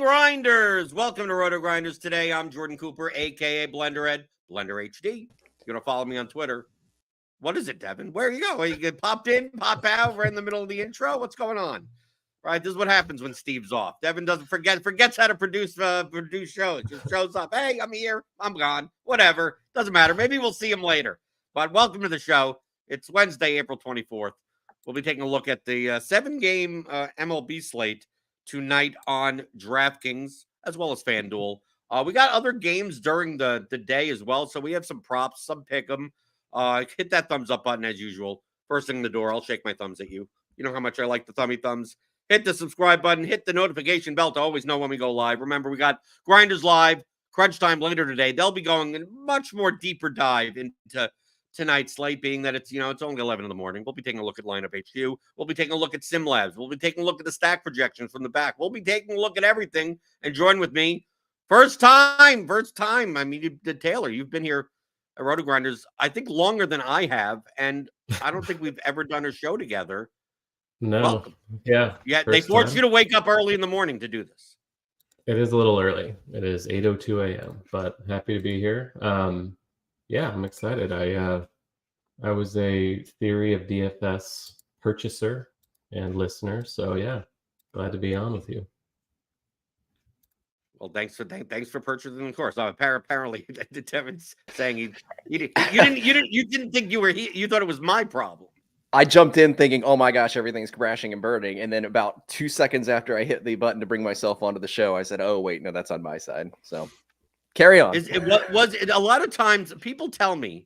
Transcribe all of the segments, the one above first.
Grinders. Welcome to RotoGrinders Today. I'm Jordan Cooper, a.k.a. BlenderHD, BlenderHD. You're going to follow me on Twitter. What is it, Devin? Where you go? You get popped in, pop out, right in the middle of the intro? What's going on? Right, this is what happens when Steve's off. Devin doesn't forgets how to produce shows. Just shows up. Hey, I'm here. I'm gone. Whatever. Doesn't matter. Maybe we'll see him later. But welcome to the show. It's Wednesday, April 24th. We'll be taking a look at the 7-game MLB slate tonight on DraftKings as well as FanDuel. We got other games during the day as well, so we have some props, some pick 'em. Hit that thumbs up button as usual. First thing in the door, I'll shake my thumbs at you. You know how much I like the thummy thumbs. Hit the subscribe button. Hit the notification bell to always know when we go live. Remember, we got Grinders Live, Crunch Time later today. They'll be going in much more deeper dive into tonight's slate, being that it's only 11 in the morning. We'll be taking a look at Lineup HQ. We'll be taking a look at Sim Labs. We'll be taking a look at the stack projections from the back. We'll be taking a look at everything. And join with me. First time. I mean, Taylor, you've been here at RotoGrinders, I think, longer than I have. And I don't think we've ever done a show together. No. Welcome. Yeah. They forced you to wake up early in the morning to do this. It is a little early. It is 8:02 a.m., but happy to be here. Yeah, I'm excited. I was a Theory of DFS purchaser and listener, so yeah, glad to be on with you. Well, thanks for purchasing the course. Apparently, Devin's saying you didn't think you thought it was my problem. I jumped in thinking, oh my gosh, everything's crashing and burning. And then about 2 seconds after I hit the button to bring myself onto the show, I said, oh, wait, no, that's on my side. So carry on. A lot of times people tell me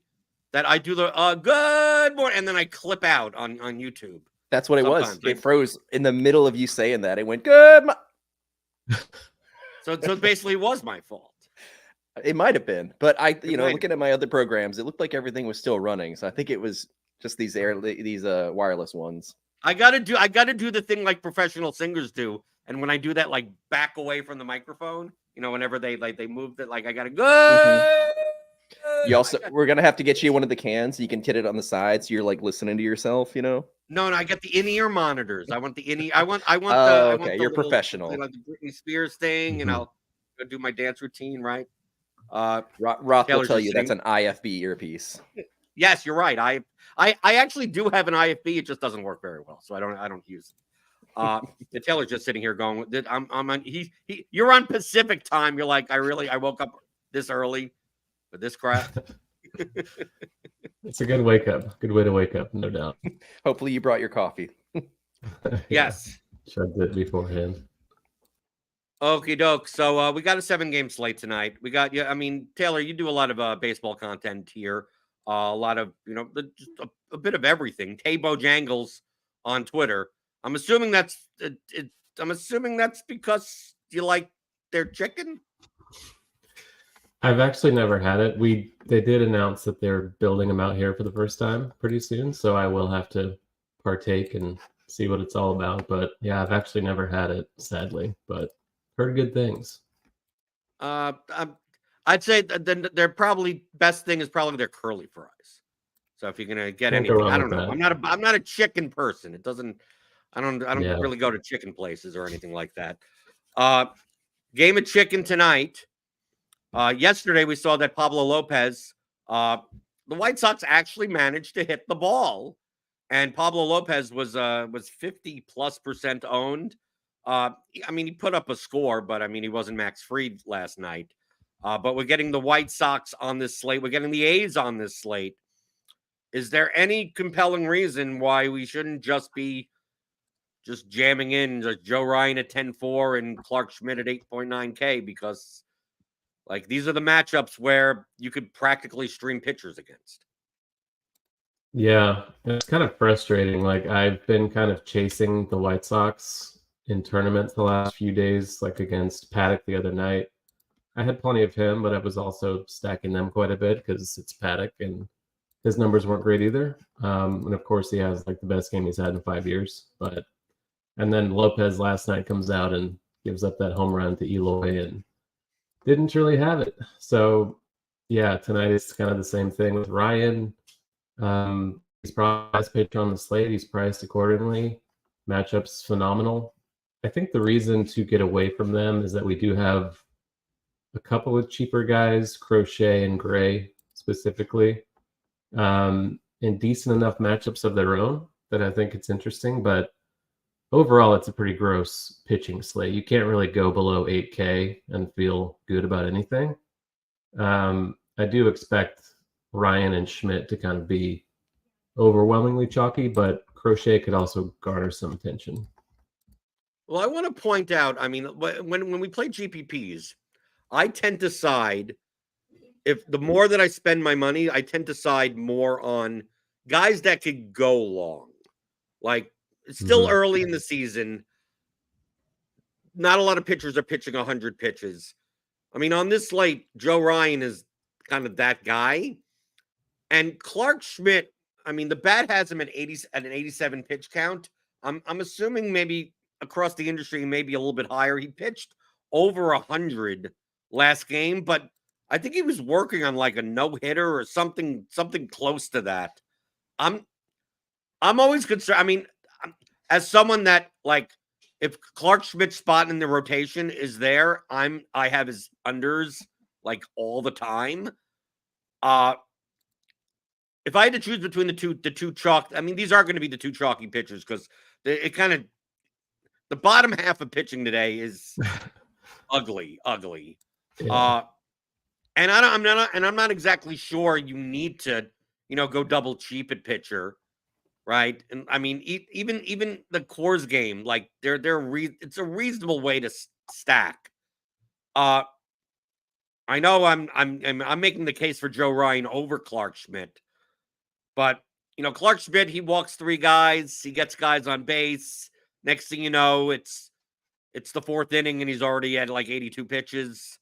that I do the good morning, and then I clip out on YouTube. That's what it was. It froze in the middle of you saying that. It went, good. So it basically was my fault. It might have been. But looking at my other programs, it looked like everything was still running. So I think it was just these wireless ones. I gotta do the thing like professional singers do, and when I do that, like back away from the microphone, whenever they move it, like I gotta go. Mm-hmm. You also, we're gonna have to get you one of the cans so you can get it on the side, so you're like listening to yourself. No, I get the in-ear monitors. I want the in-ear. I want. Okay, you're professional. Like the Britney Spears thing, and I'll go do my dance routine. Right. Roth will tell you that's an IFB earpiece. Yes, you're right. I actually do have an IFB. It just doesn't work very well, so I don't use it. The Taylor's just sitting here going, I'm on. You're on Pacific time. You're like, I woke up this early for this crap. It's a good wake up. Good way to wake up, no doubt. Hopefully, you brought your coffee. Yes, chugged it beforehand. Okie doke. So we got a 7-game slate tonight. We got Taylor, you do a lot of baseball content here. A lot of, just a bit of everything. Tay Bojangles on Twitter. I'm assuming that's because you like their chicken. I've actually never had it. They did announce that they're building them out here for the first time pretty soon, so I will have to partake and see what it's all about. But yeah, I've actually never had it, sadly, but heard good things. I'd say their probably best thing is probably their curly fries. So if you're gonna get anything, I don't know. I'm not a chicken person. It doesn't. I don't really go to chicken places or anything like that. Game of chicken tonight. Yesterday we saw that Pablo Lopez. The White Sox actually managed to hit the ball, and Pablo Lopez was 50+% owned. He put up a score, but he wasn't Max Fried last night. But we're getting the White Sox on this slate. We're getting the A's on this slate. Is there any compelling reason why we shouldn't just be jamming in Joe Ryan at 10-4 and Clark Schmidt at 8.9K? Because these are the matchups where you could practically stream pitchers against. Yeah, it's kind of frustrating. I've been kind of chasing the White Sox in tournaments the last few days, against Paddock the other night. I had plenty of him, but I was also stacking them quite a bit because it's Paddock and his numbers weren't great either. And of course, he has the best game he's had in 5 years. And then Lopez last night comes out and gives up that home run to Eloy and didn't really have it. So yeah, tonight it's kind of the same thing with Ryan. He's probably the best pitcher on the slate. He's priced accordingly. Matchup's phenomenal. I think the reason to get away from them is that we do have a couple of cheaper guys, Crochet and Gray specifically, in decent enough matchups of their own that I think it's interesting. But overall, it's a pretty gross pitching slate. You can't really go below 8K and feel good about anything. I do expect Ryan and Schmidt to kind of be overwhelmingly chalky, but Crochet could also garner some attention. Well, I want to point out, I mean, when we play GPPs, I tend to side, if the more that I spend my money, I tend to side more on guys that could go long. Like, it's still early in the season. Not a lot of pitchers are pitching 100 pitches. I mean, on this slate, Joe Ryan is kind of that guy. And Clark Schmidt, I mean, the bat has him at an 87 pitch count. I'm assuming maybe across the industry, maybe a little bit higher. He pitched over 100 last game, but I think he was working on like a no-hitter or something close to that. I'm always concerned. I mean, as someone that, like, if Clark Schmidt's spot in the rotation is there, I have his unders like all the time. If I had to choose between the two chalk, I mean, these are going to be the two chalky pitchers because it kind of, the bottom half of pitching today is ugly. Yeah. And I'm not exactly sure you need to, go double cheap at pitcher, right? And I mean, even the Coors game, like it's a reasonable way to stack. I know I'm making the case for Joe Ryan over Clark Schmidt, but Clark Schmidt, he walks 3 guys, he gets guys on base. Next thing you know, it's the 4th inning and he's already at like 82 pitches.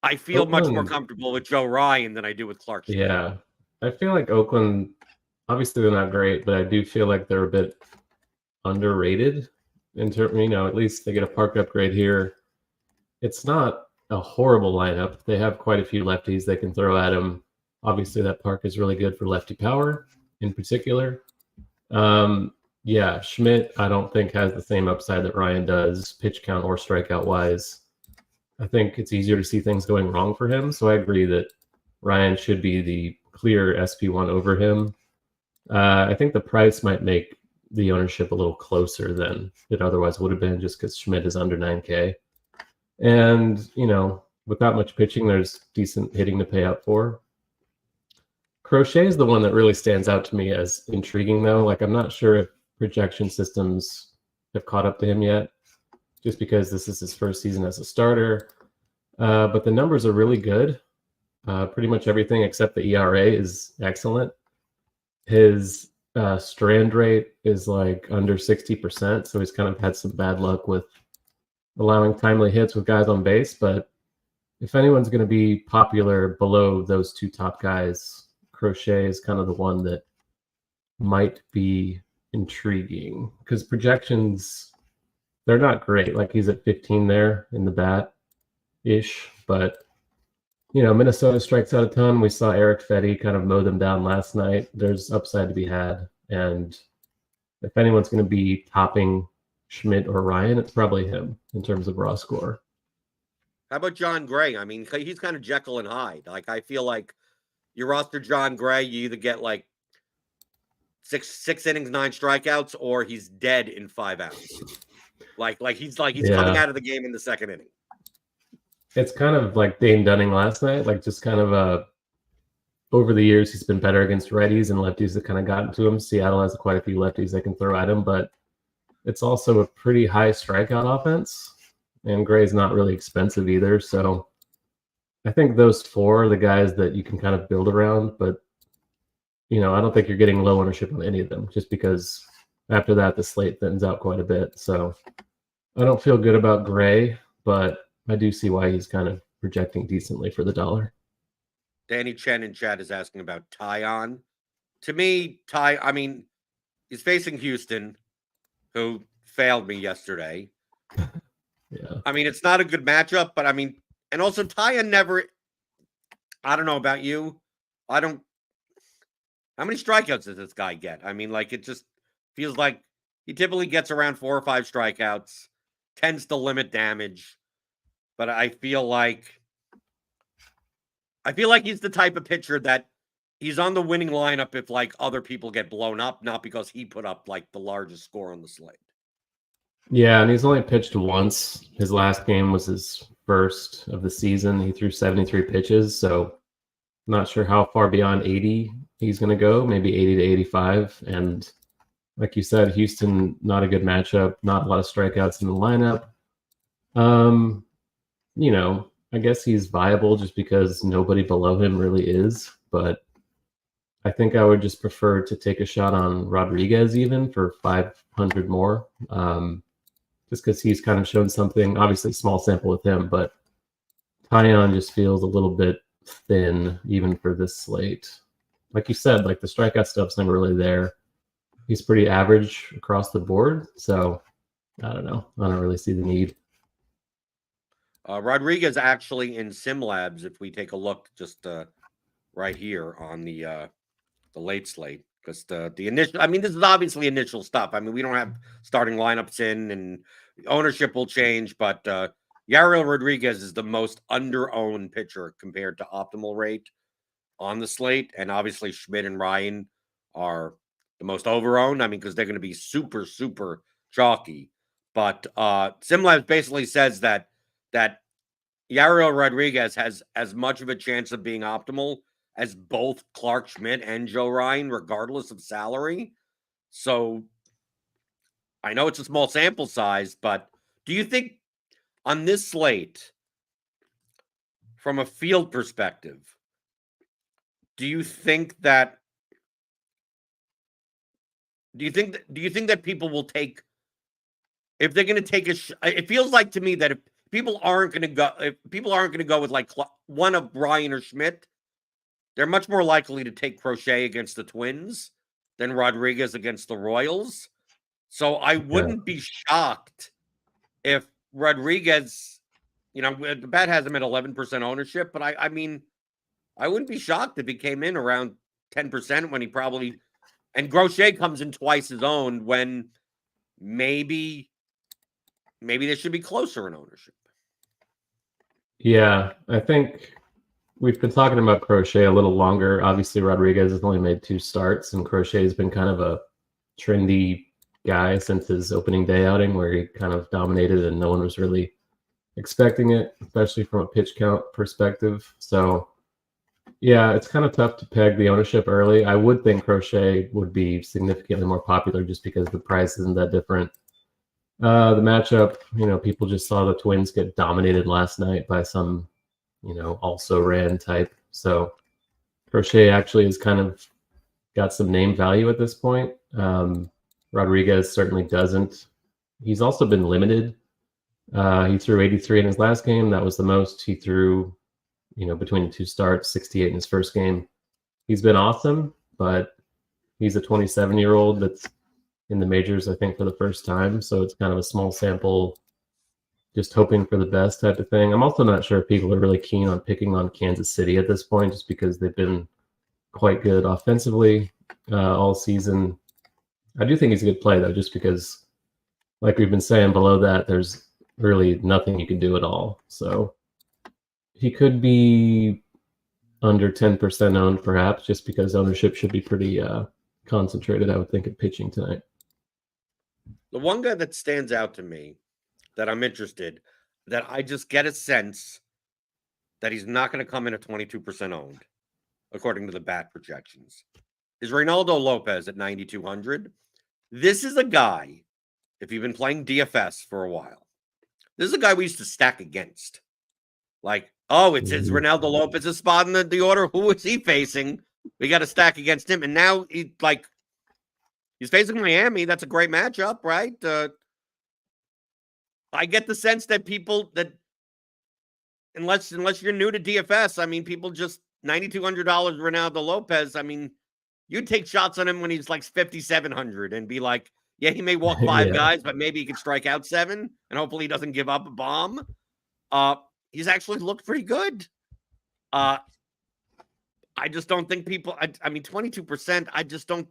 I feel much more comfortable with Joe Ryan than I do with Clark Schmidt. Yeah. I feel like Oakland, obviously they're not great, but I do feel like they're a bit underrated in terms, at least they get a park upgrade here. It's not a horrible lineup. They have quite a few lefties they can throw at him. Obviously that park is really good for lefty power in particular. Yeah, Schmidt, I don't think has the same upside that Ryan does, pitch count or strikeout wise. I think it's easier to see things going wrong for him. So I agree that Ryan should be the clear SP1 over him. I think the price might make the ownership a little closer than it otherwise would have been just because Schmidt is under 9K. And, without much pitching, there's decent hitting to pay up for. Crochet is the one that really stands out to me as intriguing, though. Like, I'm not sure if projection systems have caught up to him yet, just because this is his first season as a starter. But the numbers are really good. Pretty much everything except the ERA is excellent. His strand rate is like under 60%, so he's kind of had some bad luck with allowing timely hits with guys on base. But if anyone's going to be popular below those 2 top guys, Crochet is kind of the one that might be intriguing because projections, they're not great. Like he's at 15 there in the bat-ish, but Minnesota strikes out a ton. We saw Eric Fetty kind of mow them down last night. There's upside to be had. And if anyone's going to be topping Schmidt or Ryan, it's probably him in terms of raw score. How about John Gray? I mean, he's kind of Jekyll and Hyde. Like, I feel like you roster John Gray, you either get like six innings, 9 strikeouts, or he's dead in 5 outs. Like he's coming out of the game in the 2nd inning. It's kind of like Dane Dunning last night, like just kind of over the years, he's been better against righties and lefties that kind of gotten to him. Seattle has quite a few lefties they can throw at him, but it's also a pretty high strikeout offense, and Gray's not really expensive either. So I think those 4 are the guys that you can kind of build around, but I don't think you're getting low ownership on any of them just because after that, the slate thins out quite a bit. So I don't feel good about Gray, but I do see why he's kind of projecting decently for the dollar. Danny Chen in chat is asking about Tyon. To me, he's facing Houston, who failed me yesterday. Yeah. I mean, it's not a good matchup, but and also Tyon never, I don't know about you. How many strikeouts does this guy get? I mean, like, it just feels like He typically gets around 4 or 5 strikeouts, tends to limit damage, but I feel like he's the type of pitcher that he's on the winning lineup if like other people get blown up, not because he put up like the largest score on the slate. Yeah, and he's only pitched once. His last game was his first of the season. He threw 73 pitches, so not sure how far beyond 80 he's going to go, maybe 80 to 85. And like you said, Houston, not a good matchup, not a lot of strikeouts in the lineup. I guess he's viable just because nobody below him really is, but I think I would just prefer to take a shot on Rodriguez even for 500 more. Just because he's kind of shown something, obviously small sample with him, but Taillon just feels a little bit thin even for this slate. Like you said, like the strikeout stuff's never really there. He's pretty average across the board, so I don't know. I don't really see the need. Rodriguez actually in SimLabs, if we take a look just right here on the late slate, because the initial, I mean, this is obviously initial stuff. I mean, we don't have starting lineups in, and ownership will change, but Yariel Rodriguez is the most under-owned pitcher compared to optimal rate on the slate, and obviously Schmidt and Ryan are the most over-owned. I mean, because they're going to be super, super chalky. But SimLabs basically says that Yariel Rodriguez has as much of a chance of being optimal as both Clark Schmidt and Joe Ryan, regardless of salary. So I know it's a small sample size, but do you think on this slate, from a field perspective, do you think that people will take, if they're going to take it feels like to me that if people aren't going to go with like one of Ryan or Schmidt, they're much more likely to take Crochet against the Twins than Rodriguez against the Royals. So I wouldn't be shocked if Rodriguez, the bet has him at 11% ownership, but I mean, I wouldn't be shocked if he came in around 10% when he probably, and Crochet comes in twice his own when maybe they should be closer in ownership. Yeah, I think we've been talking about Crochet a little longer. Obviously, Rodriguez has only made 2 starts, and Crochet has been kind of a trendy guy since his opening day outing where he kind of dominated and no one was really expecting it, especially from a pitch count perspective. So, yeah, it's kind of tough to peg the ownership early. I would think Crochet would be significantly more popular just because the price isn't that different. The matchup, people just saw the Twins get dominated last night by some, also ran type. So Crochet actually has kind of got some name value at this point. Rodriguez certainly doesn't. He's also been limited. He threw 83 in his last game. That was the most he threw, between the 2 starts, 68 in his first game. He's been awesome, but he's a 27-year-old that's in the majors, I think, for the first time. So it's kind of a small sample, just hoping for the best type of thing. I'm also not sure if people are really keen on picking on Kansas City at this point, just because they've been quite good offensively all season. I do think he's a good play, though, just because, like we've been saying, below that, there's really nothing you can do at all. So he could be under 10% owned, perhaps, just because ownership should be pretty concentrated, I would think, at pitching tonight. The one guy that stands out to me that I'm interested, that I just get a sense that he's not going to come in at 22% owned, according to the bat projections, is Reynaldo Lopez at 9,200. This is a guy, if you've been playing DFS for a while, this is a guy we used to stack against. Like, oh, it's Reynaldo Lopez's spot in the order. Who is he facing? We got to stack against him. And now he's facing Miami. That's a great matchup, right? I get the sense that people that, unless you're new to DFS, I mean, people just $9,200 Reynaldo Lopez. I mean, you'd take shots on him when he's like 5,700 and be like, yeah, he may walk 5 guys, but maybe he can strike out 7, and hopefully he doesn't give up a bomb. He's actually looked pretty good. I just don't think people. I mean, 22%. I just don't.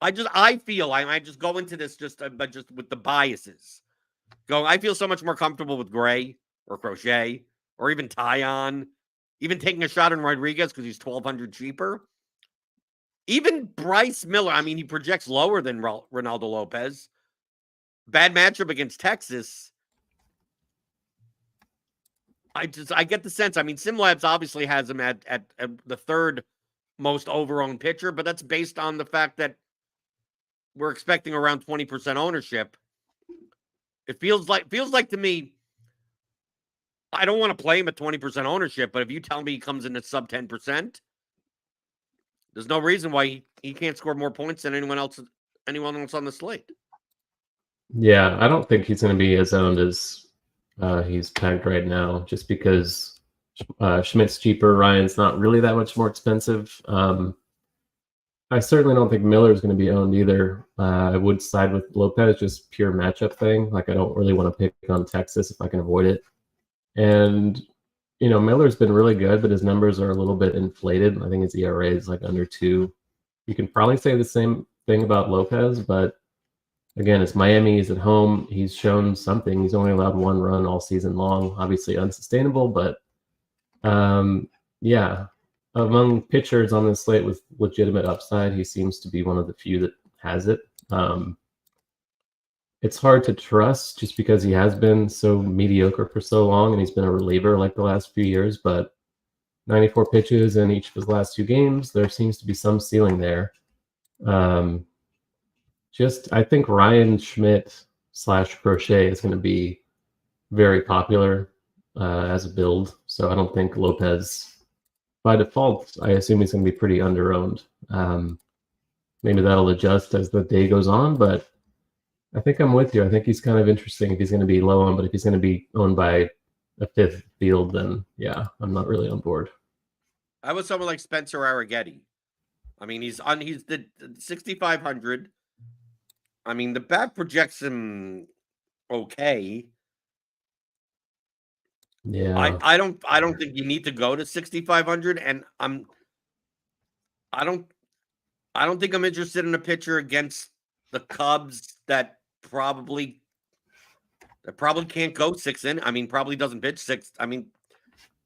I feel I just go into this but just with the biases. I feel so much more comfortable with Gray or Crochet or even Tyon, even taking a shot on Rodriguez because he's 1,200 cheaper. Even Bryce Miller, I mean, he projects lower than Ronaldo Lopez. Bad matchup against Texas. I get the sense. I mean, SimLabs obviously has him at the third most over-owned pitcher, but that's based on the fact that we're expecting around 20% ownership. It feels like to me, I don't want to play him at 20% ownership, but if you tell me he comes in at sub 10%, there's no reason why he can't score more points than anyone else on the slate. Yeah, I don't think he's going to be as owned as he's pegged right now, just because Schmidt's cheaper, Ryan's not really that much more expensive. I certainly don't think Miller is going to be owned either. I would side with Lopez, just pure matchup thing. Like, I don't really want to pick on Texas if I can avoid it. And, you know, Miller's been really good, but his numbers are a little bit inflated. I think his ERA is like under 2. You can probably say the same thing about Lopez, but again, it's Miami. He's at home. He's shown something. He's only allowed 1 run all season long. Obviously unsustainable, but yeah. Among pitchers on this slate with legitimate upside, he seems to be one of the few that has it. It's hard to trust just because he has been so mediocre for so long, and he's been a reliever like the last few years, but 94 pitches in each of his last 2 games, there seems to be some ceiling there. I think Ryan Schmidt / Crochet is going to be very popular as a build, so I don't think Lopez... By default, I assume he's going to be pretty underowned. Maybe that'll adjust as the day goes on, but I think I'm with you. I think he's kind of interesting if he's going to be low owned, but if he's going to be owned by a 5th field, then yeah, I'm not really on board. I was someone like Spencer Arrighetti. I mean, he's the 6,500. I mean, the bat projects him okay. Yeah, I don't think you need to go to 6,500, and I don't think I'm interested in a pitcher against the Cubs that probably can't go 6 in. I mean, probably doesn't pitch 6. I mean,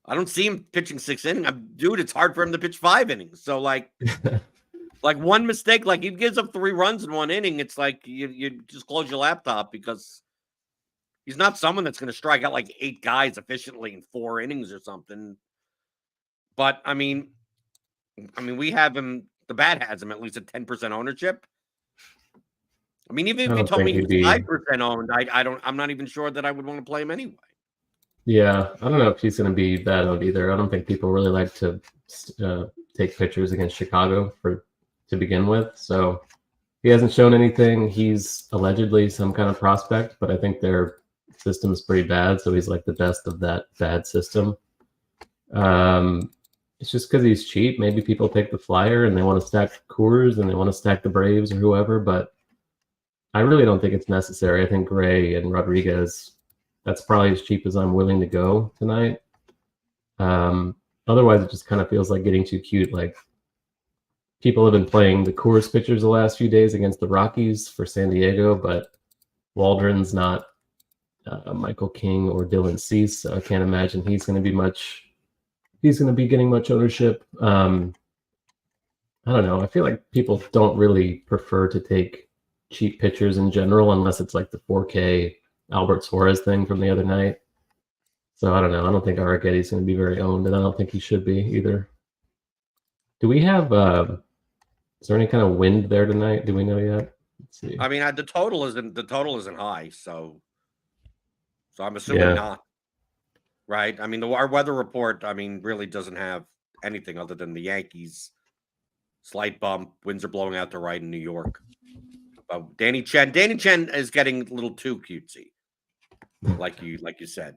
I don't see him pitching 6 innings. Dude, it's hard for him to pitch 5 innings. So like one mistake, like he gives up 3 runs in 1 inning, it's like you just close your laptop because he's not someone that's going to strike out like 8 guys efficiently in 4 innings or something. But I mean, we have him. The bat has him at least at 10% ownership. I mean, even if you told me he's 5% owned, I'm not even sure that I would want to play him anyway. Yeah, I don't know if he's going to be that owned either. I don't think people really like to take pitchers against Chicago to begin with. So he hasn't shown anything. He's allegedly some kind of prospect, but I think their system is pretty bad. So he's like the best of that bad system. It's just because he's cheap. Maybe people take the flyer and they want to stack Coors and they want to stack the Braves or whoever, but I really don't think it's necessary. I think Gray and Rodriguez, that's probably as cheap as I'm willing to go tonight. Otherwise, it just kind of feels like getting too cute. Like, people have been playing the Coors pitchers the last few days against the Rockies for San Diego, but Waldron's not Michael King or Dylan Cease, so I can't imagine he's going to be getting much ownership. I don't know. I feel like people don't really prefer to take cheap pitchers in general unless it's like the 4K Albert Suarez thing from the other night. So I don't know. I don't think Arrighetti's going to be very owned, and I don't think he should be either. Do we have is there any kind of wind there tonight? Do we know yet? Let's see. I mean, the total isn't high, so I'm assuming not. Right? I mean, our weather report, I mean, really doesn't have anything other than the Yankees slight bump. Winds are blowing out to right in New York. Danny Chen is getting a little too cutesy, like you said.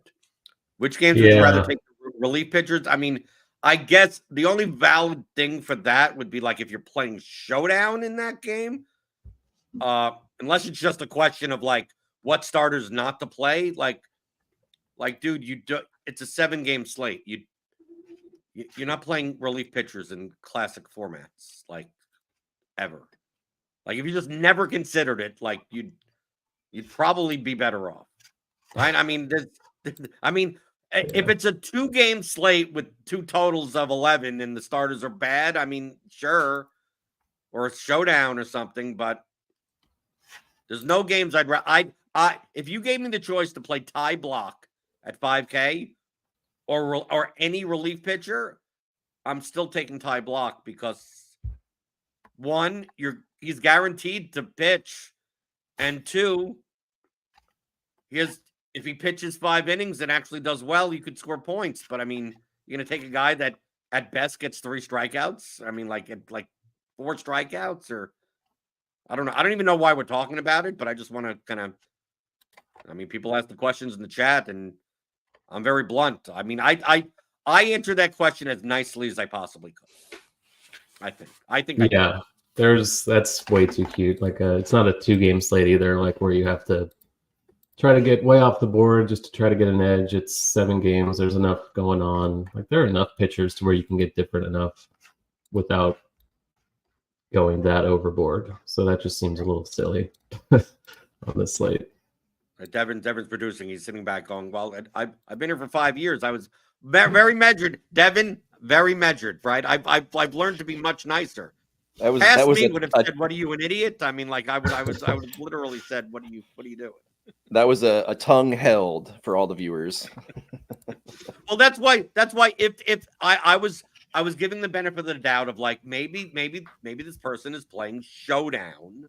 Which games would you rather take relief pitchers? I mean, I guess the only valid thing for that would be like if you're playing showdown in that game, unless it's just a question of like what starters not to play. Like, dude, it's a 7-game slate. You're not playing relief pitchers in classic formats like ever. Like if you just never considered it, like you'd probably be better off, right? I mean, if it's a 2-game slate with 2 totals of 11 and the starters are bad, I mean, sure, or a showdown or something, but there's no games if you gave me the choice to play Ty Block at 5K or any relief pitcher, I'm still taking Ty Block because 1, he's guaranteed to pitch, and 2, if he pitches 5 innings and actually does well, you could score points. But I mean, you're gonna take a guy that at best gets 3 strikeouts. I mean, like 4 strikeouts, or I don't know. I don't even know why we're talking about it, but I just want to kind of. I mean, people ask the questions in the chat, and I'm very blunt. I mean, I answered that question as nicely as I possibly could. I think. Yeah, that's way too cute. Like, it's not a 2-game slate either. Like where you have to try to get way off the board just to try to get an edge. It's 7 games. There's enough going on. Like there are enough pitchers to where you can get different enough without going that overboard. So that just seems a little silly on this slate. Devin's producing. He's sitting back going, well, I've been here for 5 years. I was very measured. Devin, very measured, right? I've learned to be much nicer. That was me would have said, "What are you, an idiot?" I mean, like I would have literally said, "What are you doing?" That was a tongue held for all the viewers. Well, that's why if I was giving the benefit of the doubt of like maybe this person is playing Showdown,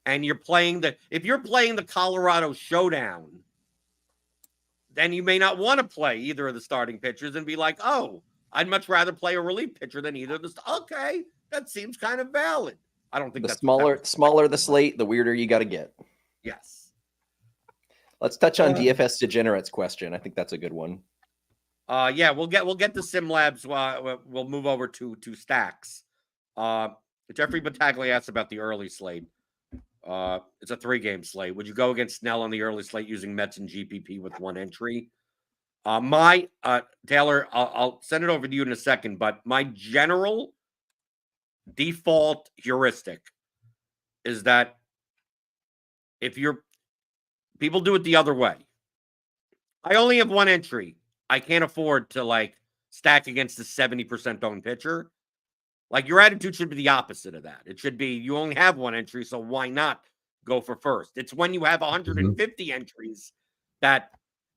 and if you're playing the Colorado Showdown, then you may not want to play either of the starting pitchers and be like, oh, I'd much rather play a relief pitcher than either of the. Okay, that seems kind of valid. I don't think the smaller the slate, the weirder you got to get. Yes. Let's touch on DFS degenerates question. I think that's a good one. Yeah, we'll get the Sim Labs. We'll move over to stacks. Jeffrey Battaglia asked about the early slate. It's a 3-game slate. Would you go against Snell on the early slate using Mets and GPP with 1 entry? Taylor, I'll send it over to you in a second, but my general default heuristic is that if people do it the other way. I only have 1 entry. I can't afford to like stack against the 70% owned pitcher. Like your attitude should be the opposite of that. It should be you only have 1 entry, so why not go for first? It's when you have 150 entries that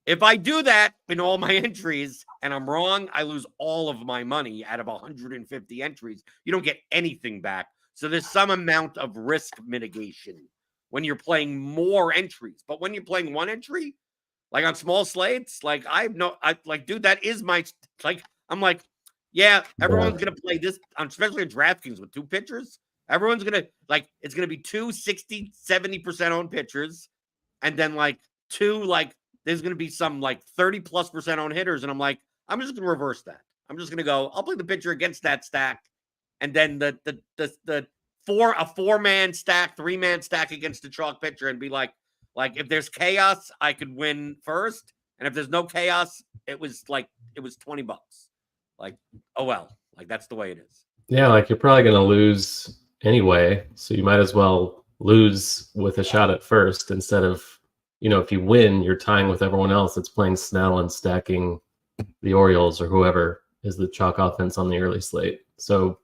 if I do that in all my entries and I'm wrong, I lose all of my money out of 150 entries. You don't get anything back. So there's some amount of risk mitigation when you're playing more entries. But when you're playing 1 entry, like on small slates, like dude, that is my, like, I'm like, yeah, everyone's going to play this, especially in DraftKings with 2 pitchers. Everyone's going to, like, it's going to be 2 60, 70% owned pitchers. And then, like, 2, like, there's going to be some, like, 30+% owned hitters. And I'm like, I'm just going to reverse that. I'm just going to go, I'll play the pitcher against that stack. And then the 4-man stack, 3-man stack against the chalk pitcher and be like, if there's chaos, I could win first. And if there's no chaos, it was $20. Like, oh well, like that's the way it is. Yeah, like you're probably going to lose anyway, so you might as well lose with a shot at first instead of, if you win, you're tying with everyone else that's playing Snell and stacking the Orioles or whoever is the chalk offense on the early slate. So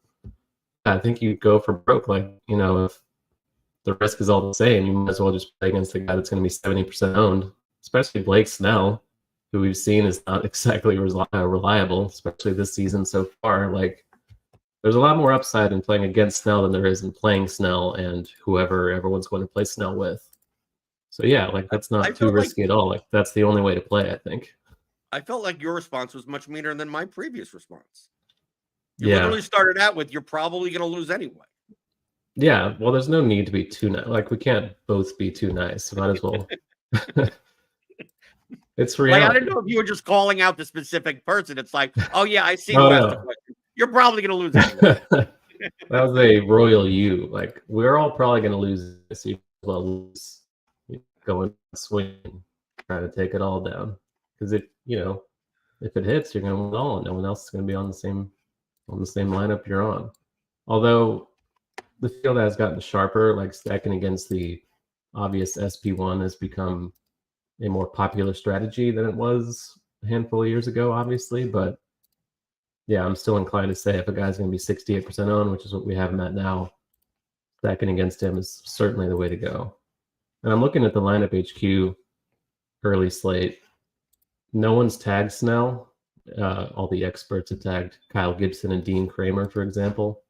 I think you go for broke. Like, if the risk is all the same, you might as well just play against a guy that's going to be 70% owned, especially Blake Snell, who we've seen is not exactly reliable, especially this season so far. Like, there's a lot more upside in playing against Snell than there is in playing Snell and whoever everyone's going to play Snell with. So yeah, like that's not too risky at all. Like that's the only way to play, I think. I felt like your response was much meaner than my previous response. You literally started out with, you're probably going to lose anyway. Yeah, well, there's no need to be too nice. Like, we can't both be too nice. Might as well. It's reality. Like, I didn't know if you were just calling out the specific person. It's like, oh yeah, I see. The question. You're probably going to lose anyway. That was a royal you. Like, we're all probably going to lose this. You well lose. Go and swing, try to take it all down. Because if it hits, you're going to win all, and no one else is going to be on the same lineup you're on. Although the field has gotten sharper. Like stacking against the obvious SP1 has become a more popular strategy than it was a handful of years ago, obviously. But yeah, I'm still inclined to say if a guy's going to be 68% owned, which is what we have him at now, stacking against him is certainly the way to go. And I'm looking at the lineup HQ early slate. No one's tagged Snell. All the experts have tagged Kyle Gibson and Dean Kramer, for example.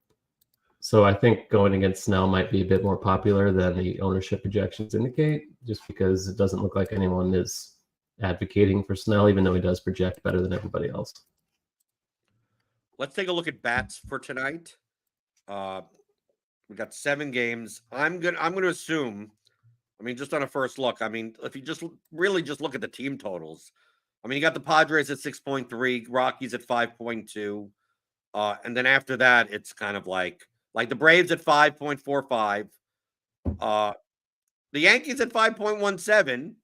So I think going against Snell might be a bit more popular than the ownership projections indicate, just because it doesn't look like anyone is advocating for Snell, even though he does project better than everybody else. Let's take a look at bats for tonight. We got 7 games. I'm gonna assume. I mean, just on a first look. I mean, if you just really just look at the team totals. I mean, you got the Padres at 6.3, Rockies at 5.2, and then after that, it's kind of like the Braves at 5.45, the Yankees at 5.17,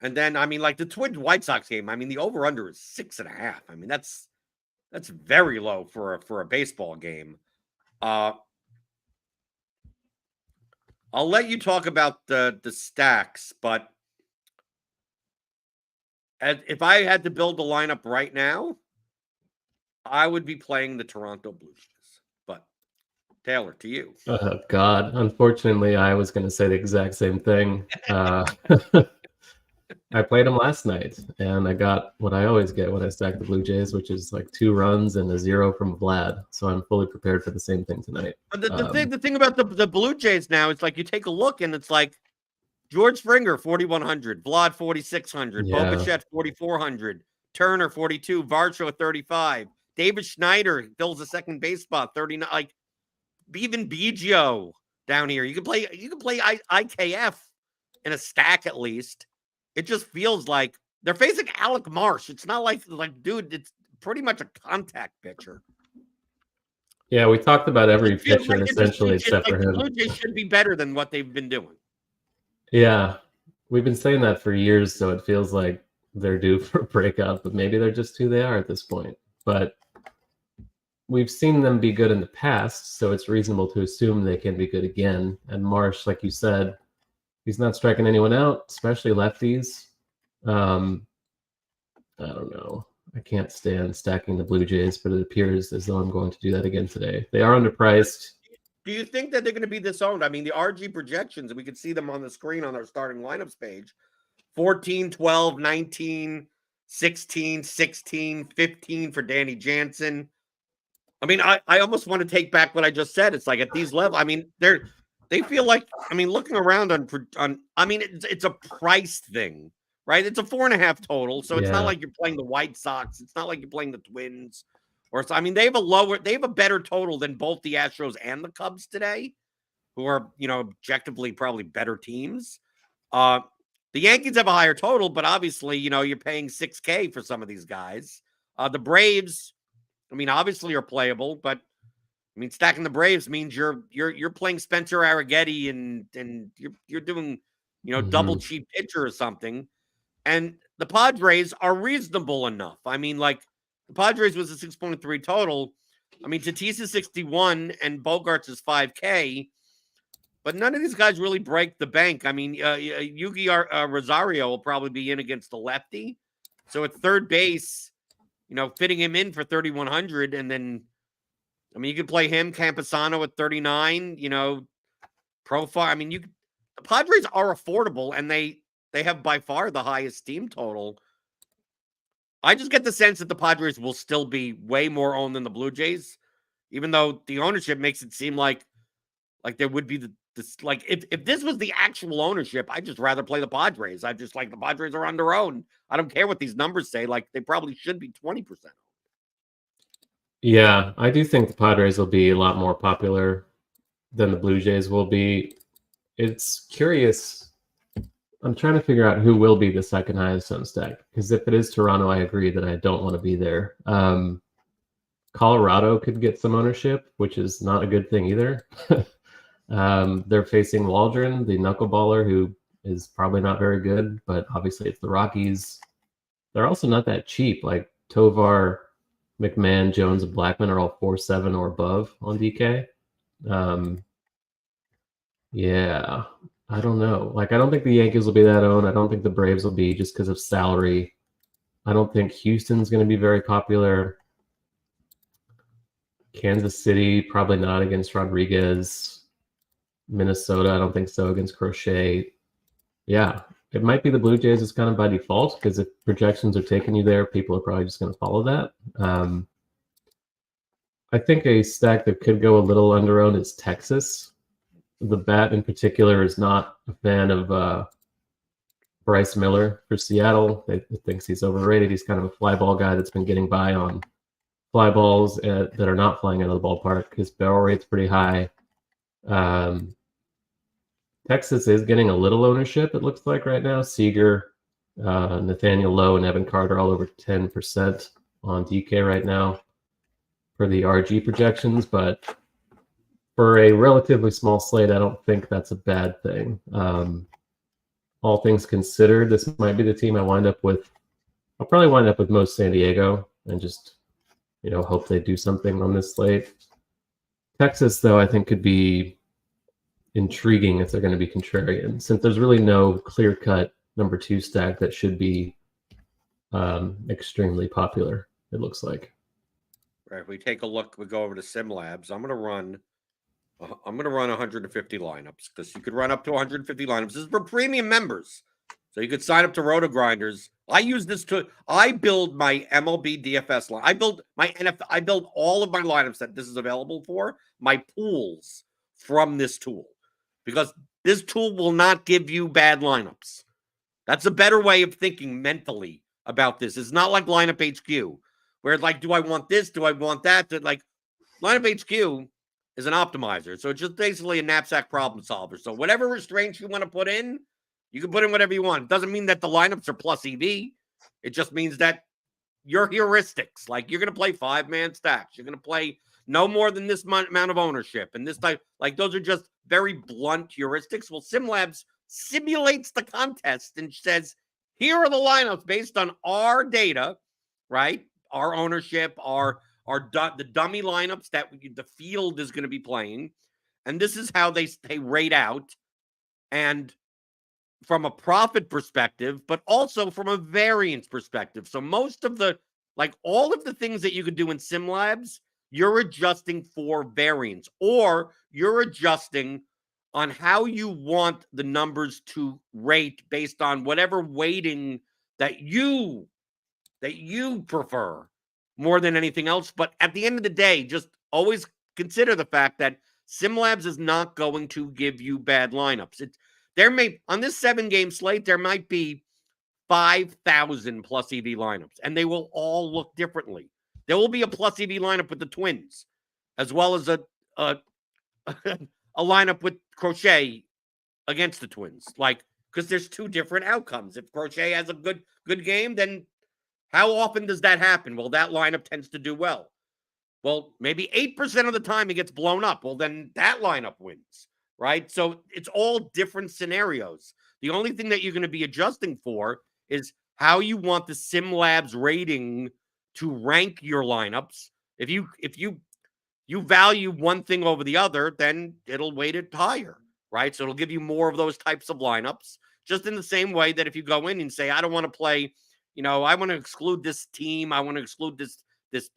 and then I mean, like the Twins White Sox game. I mean, the over under is 6.5. I mean, that's very low for a baseball game. I'll let you talk about the stacks, but if I had to build the lineup right now, I would be playing the Toronto Blue Jays. But Taylor, to you. Oh, God. Unfortunately, I was going to say the exact same thing. I played them last night, and I got what I always get when I stack the Blue Jays, which is like 2 runs and a 0 from Vlad. So I'm fully prepared for the same thing tonight. But the thing about the Blue Jays now, it's like you take a look, and it's like George Springer, 4,100. Vlad, 4,600. Yeah. Bo Bichette, 4,400. Turner, 42. Varsho, 35. David Schneider fills the second base spot, 39. Like, even Biggio down here. You can play IKF in a stack at least. It just feels like they're facing Alec Marsh. It's not like, dude, it's pretty much a contact pitcher. Yeah, we talked about every pitcher essentially except for him. The Blue Jays should be better than what they've been doing. Yeah, we've been saying that for years, so it feels like they're due for a breakout, but maybe they're just who they are at this point. But we've seen them be good in the past, so it's reasonable to assume they can be good again. And Marsh, like you said, he's not striking anyone out, especially lefties. I don't know. I can't stand stacking the Blue Jays, but it appears as though I'm going to do that again today. They are underpriced. Do you think that they're going to be disowned? I mean, the RG projections, we can see them on the screen on our starting lineups page. 14, 12, 19, 16, 16, 15 for Danny Jansen. I mean, I almost want to take back what I just said. It's like at these levels, I mean, they feel like, I mean, looking around on I mean, it's a price thing, right? It's a 4.5 total. So it's not like you're playing the White Sox. It's not like you're playing the Twins. I mean, they have a better total than both the Astros and the Cubs today, who are, objectively probably better teams. The Yankees have a higher total, but obviously, you're paying $6K for some of these guys. The Braves, I mean, obviously are playable, but I mean, stacking the Braves means you're playing Spencer Arrighetti and you're doing, double cheap pitcher or something. And the Padres are reasonable enough. I mean, like, the Padres was a 6.3 total. I mean, Tatis is 61 and Bogarts is 5K, but none of these guys really break the bank. I mean, Yugi Rosario will probably be in against the lefty. So at third base, fitting him in for 3,100. And then, I mean, you could play him, Campusano at 39, profile. I mean, the Padres are affordable and they have by far the highest team total. I just get the sense that the Padres will still be way more owned than the Blue Jays, even though the ownership makes it seem like there would be like if this was the actual ownership, I'd just rather play the Padres. I just like the Padres are on their own. I don't care what these numbers say. Like they probably should be 20%. Yeah, I do think the Padres will be a lot more popular than the Blue Jays will be. It's curious. I'm trying to figure out who will be the second highest owned stack, because if it is Toronto, I agree that I don't want to be there. Colorado could get some ownership, which is not a good thing either. They're facing Waldron, the knuckleballer, who is probably not very good, but obviously it's the Rockies. They're also not that cheap. Like Tovar, McMahon, Jones, and Blackman are all 4.7 or above on DK. Yeah, I don't know. Like, I don't think the Yankees will be that owned. I don't think the Braves will be just because of salary. I don't think Houston's going to be very popular. Kansas City, probably not against Rodriguez. Minnesota, I don't think so against Crochet. Yeah, it might be the Blue Jays is kind of by default because if projections are taking you there, people are probably just going to follow that. I think a stack that could go a little under-owned is Texas. The bat in particular is not a fan of Bryce Miller for Seattle. They thinks he's overrated. He's kind of a fly ball guy that's been getting by on fly balls that are not flying out of the ballpark. His barrel rate's pretty high. Texas is getting a little ownership, it looks like right now. Seager, Nathaniel Lowe, and Evan Carter all over 10% on DK right now for the RG projections, but for a relatively small slate, I don't think that's a bad thing. All things considered, this might be the team I wind up with. I'll probably wind up with most San Diego and just, hope they do something on this slate. Texas, though, I think could be intriguing if they're going to be contrarian, since there's really no clear-cut number 2 stack that should be extremely popular, it looks like. Right. If we take a look, we go over to Sim Labs. I'm going to run 150 lineups because you could run up to 150 lineups. This is for premium members. So you could sign up to RotoGrinders. I use this I build my MLB DFS line. I build my NFL. I build all of my lineups that this is available for, my pools from this tool, because this tool will not give you bad lineups. That's a better way of thinking mentally about this. It's not like Lineup HQ, where it's like, do I want this? Do I want that? Like, Lineup HQ is an optimizer. So it's just basically a knapsack problem solver. So whatever restraints you want to put in, you can put in whatever you want. It doesn't mean that the lineups are plus EV. It just means that your heuristics, like you're going to play 5-man stacks. You're going to play no more than this amount of ownership. And this type, like those are just very blunt heuristics. Well, SimLabs simulates the contest and says, here are the lineups based on our data, right? Our ownership, the dummy lineups that the field is going to be playing. And this is how they rate out. And from a profit perspective, but also from a variance perspective. So most of all of the things that you could do in SimLabs, you're adjusting for variance, or you're adjusting on how you want the numbers to rate based on whatever weighting that you prefer more than anything else. But at the end of the day, just always consider the fact that SimLabs is not going to give you bad lineups. On this 7-game slate, there might be 5,000 plus EV lineups, and they will all look differently. There will be a plus EV lineup with the Twins, as well as a lineup with Crochet against the Twins. Because there's 2 different outcomes. If Crochet has a good game, then how often does that happen? Well, that lineup tends to do well. Well, maybe 8% of the time it gets blown up. Well, then that lineup wins, right? So it's all different scenarios. The only thing that you're going to be adjusting for is how you want the SimLabs rating to rank your lineups. If you value one thing over the other, then it'll weight it higher, right? So it'll give you more of those types of lineups, just in the same way that if you go in and say, I don't want to play, I want to exclude this team, I want to exclude this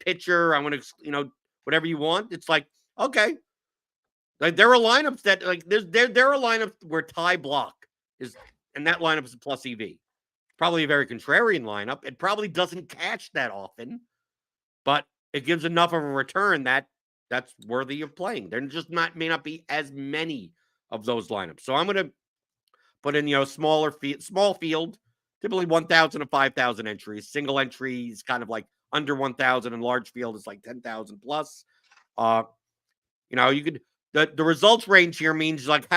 pitcher, I want to, whatever you want. It's like, okay. Like there are lineups that there are lineups where tie block is, and that lineup is a plus EV. Probably a very contrarian lineup. It probably doesn't catch that often, but it gives enough of a return that's worthy of playing. There just may not be as many of those lineups. So I'm going to put in, small field, typically 1,000 to 5,000 entries. Single entries kind of like under 1,000, and large field is like 10,000 plus. You could, the results range here means like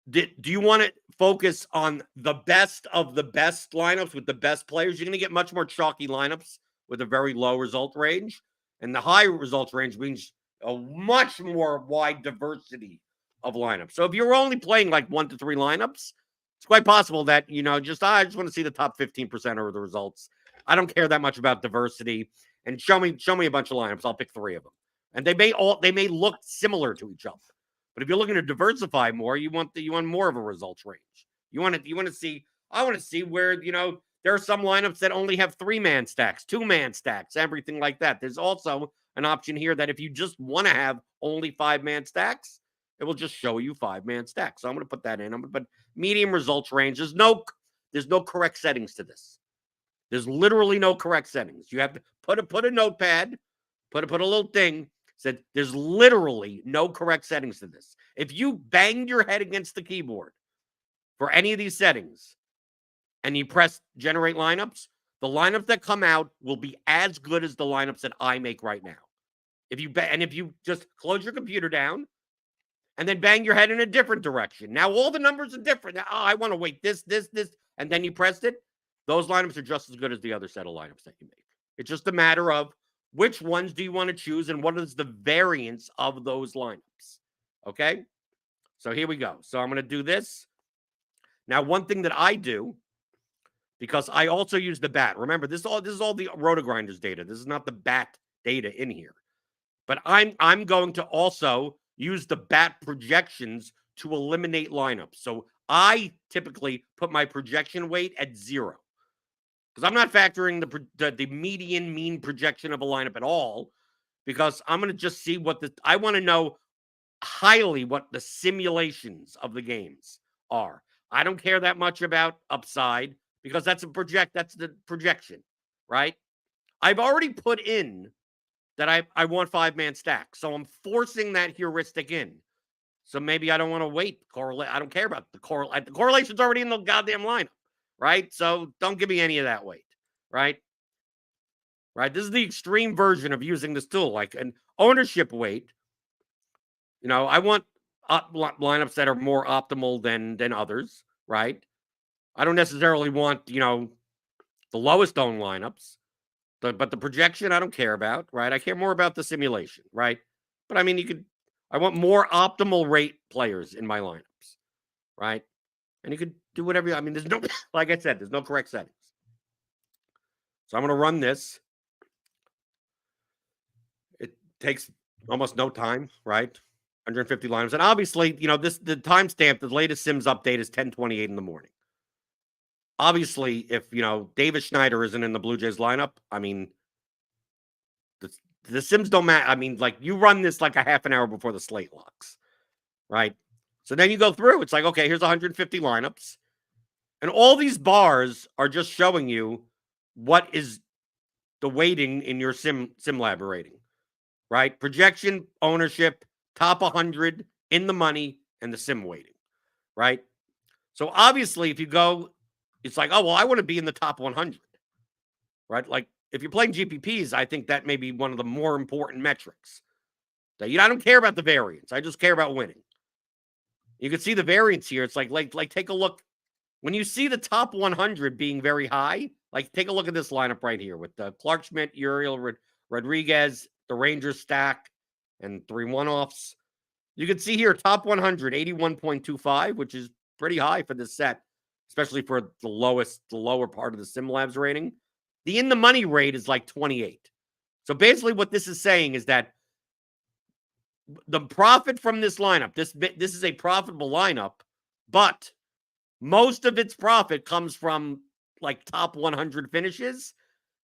do you want to focus on the best of the best lineups with the best players? You're going to get much more chalky lineups with a very low result range. And the high results range means a much more wide diversity of lineups. So if you're only playing like 1 to 3 lineups, it's quite possible that, I just want to see the top 15% of the results. I don't care that much about diversity. And show me a bunch of lineups. I'll pick 3 of them. And they may look similar to each other. But if you're looking to diversify more, you want more of a results range. You want to see. I want to see where there are some lineups that only have 3-man stacks, 2-man stacks, everything like that. There's also an option here that if you just want to have only 5-man stacks, it will just show you 5-man stacks. So I'm going to put that in. I'm going to put medium results range. There's no correct settings to this. There's literally no correct settings. You have to put a notepad, put a little thing. Said there's literally no correct settings to this. If you banged your head against the keyboard for any of these settings and you press generate lineups, the lineups that come out will be as good as the lineups that I make right now. If you just close your computer down and then bang your head in a different direction. Now all the numbers are different. Now, I want to wait this, and then you pressed it. Those lineups are just as good as the other set of lineups that you make. It's just a matter of which ones do you want to choose and what is the variance of those lineups. Okay? So here we go. So I'm going to do this. Now, one thing that I do, because I also use the bat. Remember, this is all the RotoGrinders data. This is not the bat data in here. But I'm going to also use the bat projections to eliminate lineups. So I typically put my projection weight at 0. Because I'm not factoring the median mean projection of a lineup at all, because I'm going to just see I want to know highly what the simulations of the games are. I don't care that much about upside because that's the projection, right? I've already put in that I want 5-man stacks, so I'm forcing that heuristic in. So maybe I don't want to wait. I don't care about the correlation. The correlation's already in the goddamn lineup. Right? So don't give me any of that weight, right? Right? This is the extreme version of using this tool, like an ownership weight. I want lineups that are more optimal than others, right? I don't necessarily want, the lowest owned lineups, but the projection I don't care about, right? I care more about the simulation, right? But I mean, I want more optimal rate players in my lineups, right? And you could do whatever. I mean, there's no, like I said, there's no correct settings. So I'm going to run this. It takes almost no time, right? 150 lineups. And obviously, the timestamp, the latest Sims update is 10:28 in the morning. Obviously, if, Davis Schneider isn't in the Blue Jays lineup, I mean, the Sims don't matter. I mean, like, you run this like a half an hour before the slate locks, right? So then you go through. It's like, okay, here's 150 lineups. And all these bars are just showing you what is the weighting in your SimLab rating, right? Projection, ownership, top 100, in the money, and the sim weighting, right? So obviously, if you go, it's like, oh, well, I want to be in the top 100, right? Like, if you're playing GPPs, I think that may be one of the more important metrics. I don't care about the variance. I just care about winning. You can see the variance here. It's like take a look. When you see the top 100 being very high, like take a look at this lineup right here with the Clark Schmidt, Uriel Rodriguez, the Rangers stack, and 3 one-offs. You can see here top 100, 81.25, which is pretty high for this set, especially for the lower part of the SimLabs rating. The in the money rate is like 28. So basically what this is saying is that the profit from this lineup, this is a profitable lineup, but most of its profit comes from like top 100 finishes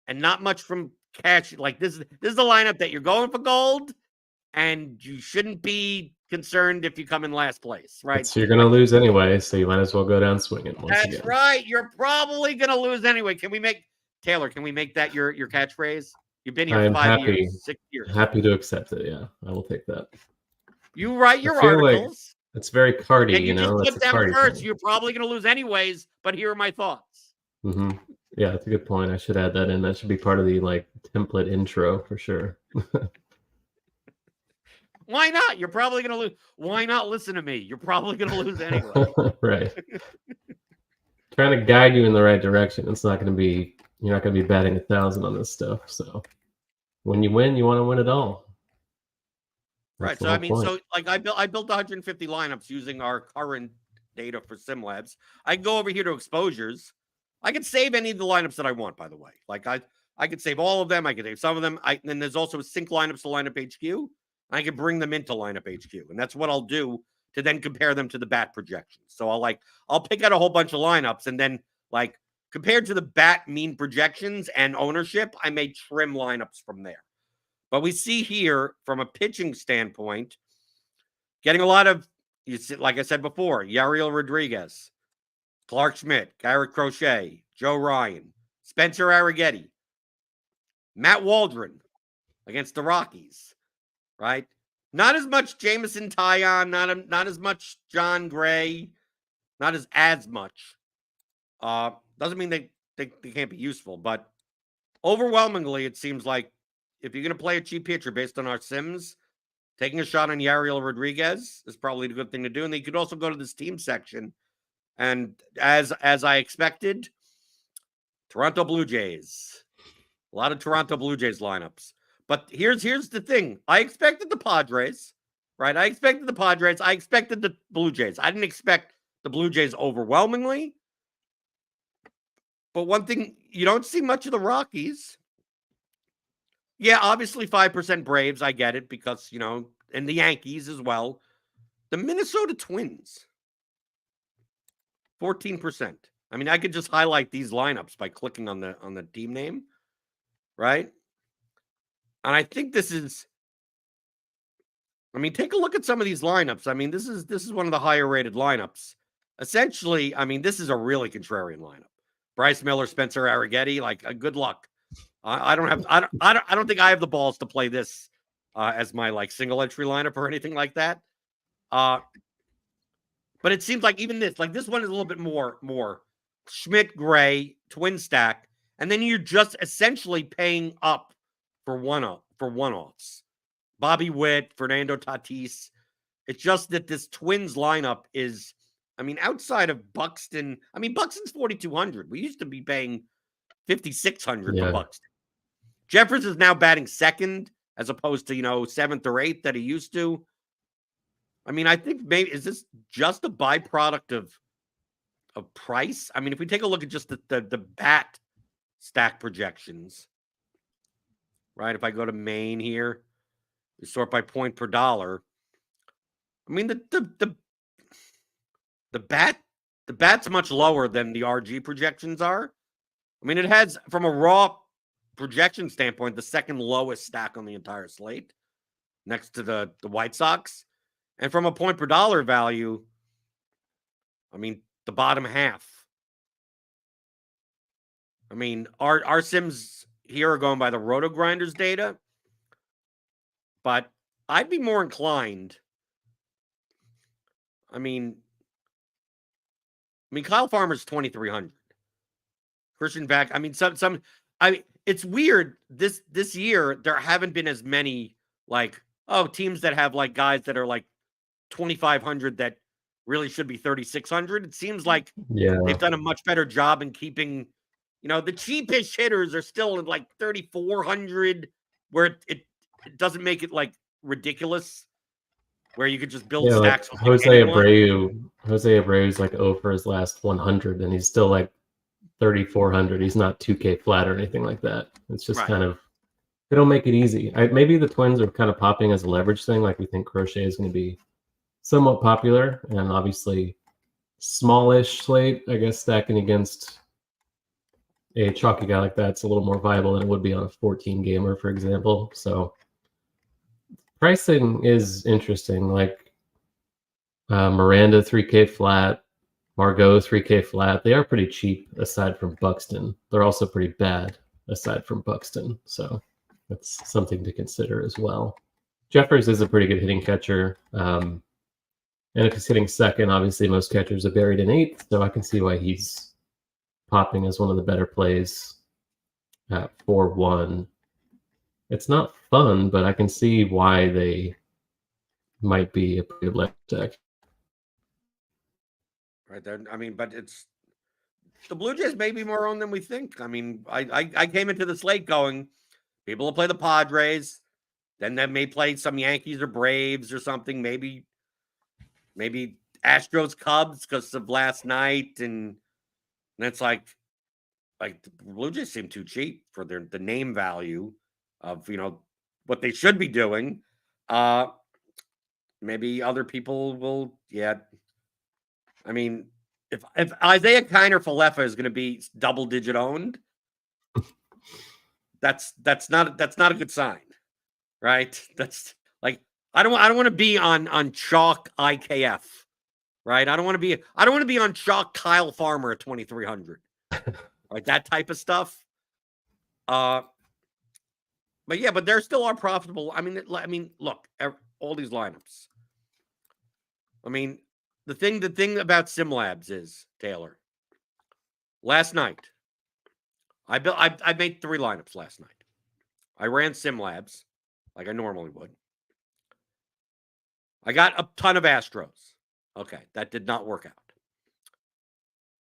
and not much from cash. Like this is the lineup that you're going for gold, and you shouldn't be concerned if you come in last place, right? So you're going to lose anyway, so you might as well go down swinging once again. That's right. You're probably going to lose anyway. Can we make that your catchphrase? You've been here 5 years, 6 years. Happy to accept it. Yeah, I will take that. You write your articles. Like it's very cardy, and you know. just put them first. Thing. You're probably going to lose anyways, but here are my thoughts. Mm-hmm. Yeah, that's a good point. I should add that in. That should be part of the template intro for sure. Why not? You're probably going to lose. Why not listen to me? You're probably going to lose anyway. Right. Trying to guide you in the right direction. You're not going to be batting 1,000 on this stuff. So when you win, you want to win it all. Right. So I mean, point. I built 150 lineups using our current data for SimLabs. I can go over here to exposures. I can save any of the lineups that I want, by the way. Like I could save all of them. I could save some of them. Then there's also sync lineups to lineup HQ. I can bring them into lineup HQ. And that's what I'll do to then compare them to the bat projections. So I'll pick out a whole bunch of lineups, and then like compared to the bat mean projections and ownership, I may trim lineups from there. But we see here from a pitching standpoint, getting a lot of, like I said before, Yariel Rodriguez, Clark Schmidt, Garrett Crochet, Joe Ryan, Spencer Arrighetti, Matt Waldron against the Rockies, right? Not as much Jameson Taillon, not as much John Gray, not as much. Doesn't mean they can't be useful, but overwhelmingly, it seems like if you're going to play a cheap pitcher based on our Sims, taking a shot on Yariel Rodriguez is probably the good thing to do. And you could also go to this team section. And as I expected, Toronto Blue Jays. A lot of Toronto Blue Jays lineups. But here's the thing. I expected the Padres, right? I expected the Padres. I expected the Blue Jays. I didn't expect the Blue Jays overwhelmingly. But one thing, you don't see much of the Rockies. Yeah, obviously 5% Braves. I get it because, and the Yankees as well. The Minnesota Twins, 14%. I mean, I could just highlight these lineups by clicking on the team name, right? And I think this is, take a look at some of these lineups. I mean, this is one of the higher rated lineups. Essentially, this is a really contrarian lineup. Bryce Miller, Spencer Arrighetti, good luck. I don't think I have the balls to play this as my single entry lineup or anything like that. But it seems like even this one is a little bit more Schmidt, Gray, twin stack, and then you're just essentially paying up for one-offs. Bobby Witt, Fernando Tatis. It's just that this Twins lineup is, outside of Buxton. Buxton's 4,200. We used to be paying 5,600 for Buxton. Jeffers is now batting second as opposed to, seventh or eighth that he used to. I think maybe, is this just a byproduct of price? If we take a look at just the bat stack projections, right? If I go to main here, we sort by point per dollar. The bat's much lower than the RG projections are. It has, from a raw projection standpoint, the second lowest stack on the entire slate, next to the White Sox. And from a point per dollar value, the bottom half. Our Sims here are going by the RotoGrinders data, but I'd be more inclined. Kyle Farmer's 2,300. Christian Beck. It's weird. This year there haven't been as many teams that have guys that are 2,500 that really should be 3,600. It seems like they've done a much better job in keeping, the cheapest hitters are still at 3,400, where it doesn't make it ridiculous, where you could just build stacks. Jose Abreu's 0 for his last 100, and he's still 3,400. He's not 2K flat or anything like that. It's just kind of, they don't make it easy. Maybe the Twins are kind of popping as a leverage thing. We think Crochet is going to be somewhat popular, and obviously smallish slate. I guess stacking against a chalky guy like that's a little more viable than it would be on a 14 gamer, for example. So pricing is interesting. Miranda 3K flat, Margot 3K flat. They are pretty cheap aside from Buxton. They're also pretty bad aside from Buxton. So that's something to consider as well. Jeffers is a pretty good hitting catcher. And if he's hitting second, obviously most catchers are buried in eighth. So I can see why he's popping as one of the better plays at 4-1. It's not fun, but I can see why they might be a pretty good left deck. Right there. But it's the Blue Jays may be more owned than we think. I came into the slate going, people will play the Padres, then they may play some Yankees or Braves or something. Maybe Astros, Cubs because of last night, and it's like the Blue Jays seem too cheap for the name value of what they should be doing. Maybe other people will. Yeah. I mean, if Isaiah Kiner Falefa is going to be double-digit owned, that's not a good sign, right? That's like I don't want to be on chalk IKF, right? I don't want to be on chalk Kyle Farmer at 2,300, right? That type of stuff. But there still are profitable. I mean, look, all these lineups. I mean, the thing about SimLabs is, Taylor, last night I made 3 lineups last night. I ran SimLabs like I normally would. I got a ton of Astros. Okay, that did not work out.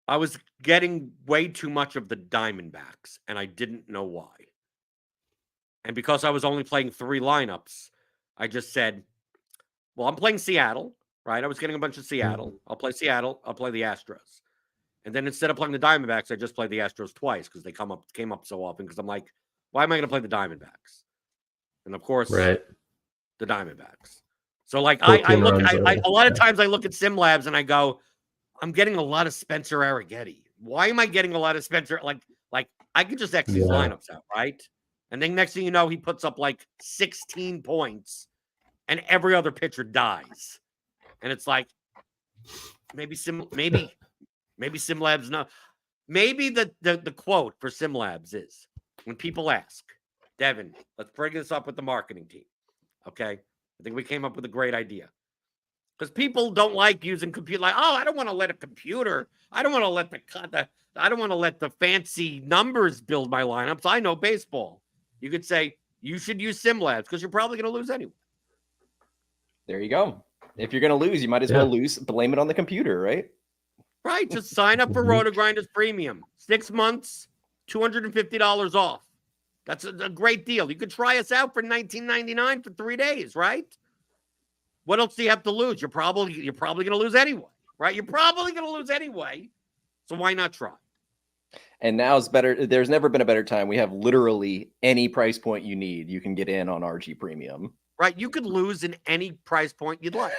I was getting way too much of the Diamondbacks, and I didn't know why. And because I was only playing 3 lineups, I just said, well, I'm playing Seattle, right? I was getting a bunch of Seattle. I'll play Seattle. I'll play the Astros. And then instead of playing the Diamondbacks, I just played the Astros twice because they came up so often because I'm like, why am I going to play the Diamondbacks? And of course, Right. the Diamondbacks. So like a lot of Yeah. times I look at SimLabs and I go, I'm getting a lot of Spencer Arrighetti. Why am I getting a lot of Spencer? Like I could just X these lineups out, right? And then next thing you know, he puts up like 16 points and every other pitcher dies. And it's like, maybe SimLabs no. Maybe the quote for SimLabs is when people ask, Devin, let's bring this up with the marketing team. Okay. I think we came up with a great idea. Because people don't like using computer. Like, oh, I don't want to let a computer. I don't want to let I don't want to let the fancy numbers build my lineups. I know baseball. You could say you should use SimLabs because you're probably going to lose anyway. There you go. If you're going to lose, you might as well lose. Blame it on the computer, right? Right. Just sign up for RotoGrinders Premium. 6 months, $250 off. That's a great deal. You could try us out for $19.99 for 3 days, right? What else do you have to lose? You're probably going to lose anyway, right? You're probably going to lose anyway. So why not try? And now it's better. There's never been a better time. We have literally any price point you need. You can get in on RG Premium. Right. You could lose in any price point you'd like.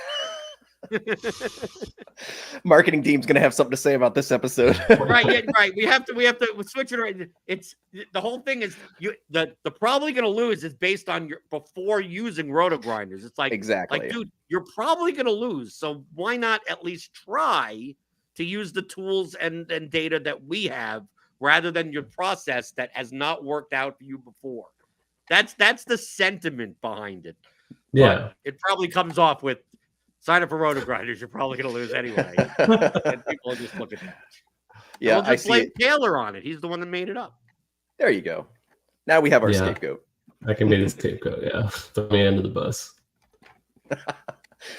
Marketing team's going to have something to say about this episode. Right. Yeah, right. We have to switch it. Right. It's the whole thing is the probably going to lose is based on your before using RotoGrinders. It's like, exactly. Like, dude, you're probably going to lose. So why not at least try to use the tools and data that we have rather than your process that has not worked out for you before? That's the sentiment behind it. Yeah. But it probably comes off with sign up for RotoGrinders. You're probably going to lose anyway. And people will just look at that. Yeah, we'll just blame Taylor on it. He's the one that made it up. There you go. Now we have our scapegoat. I can be the scapegoat. Yeah, throw me under the bus.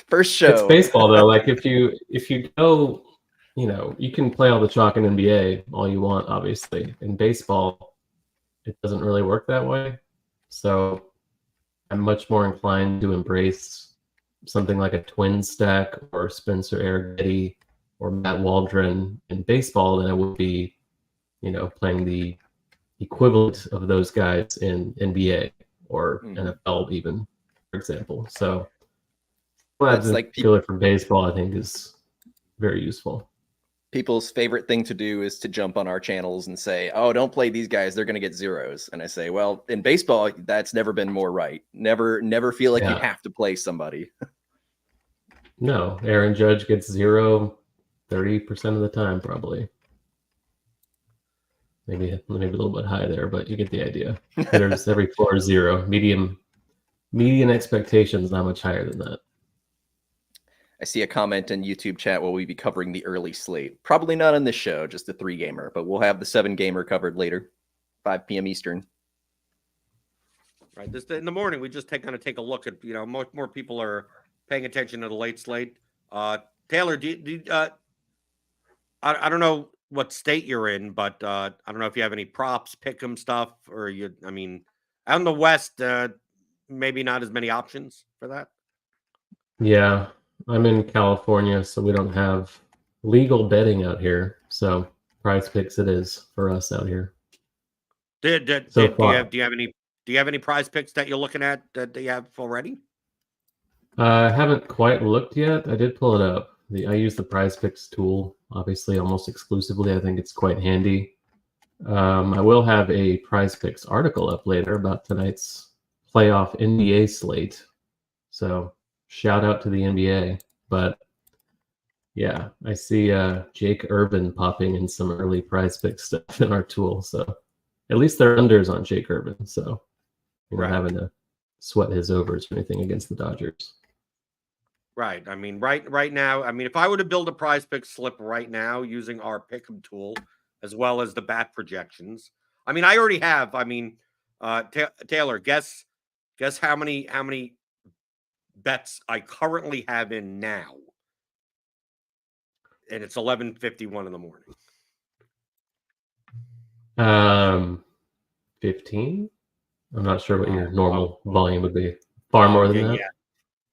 First show. It's baseball though. Like if you go, you can play all the chalk in NBA all you want. Obviously, in baseball, it doesn't really work that way. So I'm much more inclined to embrace something like a twin stack or Spencer Arrighetti or Matt Waldron in baseball than I would be, playing the equivalent of those guys in NBA or NFL even, for example. So that's like killer for baseball, I think, is very useful. People's favorite thing to do is to jump on our channels and say, oh, don't play these guys. They're going to get zeros. And I say, well, in baseball, that's never been more right. Never feel like you have to play somebody. No, Aaron Judge gets 0 30% of the time, probably. Maybe a little bit high there, but you get the idea. Hitters every floor is 0. Median expectations not much higher than that. I see a comment in YouTube chat. Will we be covering the early slate? Probably not on this show, just the 3-gamer, but we'll have the 7-gamer covered later, 5 p.m. Eastern. Right. This in the morning, we just take a look at more people are paying attention to the late slate. Taylor, I don't know what state you're in, but I don't know if you have any props, pick 'em stuff, or out in the West, maybe not as many options for that. Yeah, I'm in California, so we don't have legal betting out here. So Prize Picks it is for us out here. Do you have any Prize Picks that you're looking at that you have already? I haven't quite looked yet. I did pull it up. I use the Prize Picks tool, obviously, almost exclusively. I think it's quite handy. I will have a Prize Picks article up later about tonight's playoff NBA slate. So shout out to the NBA. But yeah, I see Jake Urban popping in some early Prize Picks stuff in our tool. So at least they're unders on Jake Urban. So you're not having to sweat his overs or anything against the Dodgers. Right. I mean, right now, I mean, if I were to build a Prize Pick slip right now using our Pick'em tool, as well as the bat projections, I mean, I already have. I mean, Taylor, guess how many bets I currently have in now, and it's 11:51 in the morning. 15. I'm not sure what your normal volume would be. Far more than that.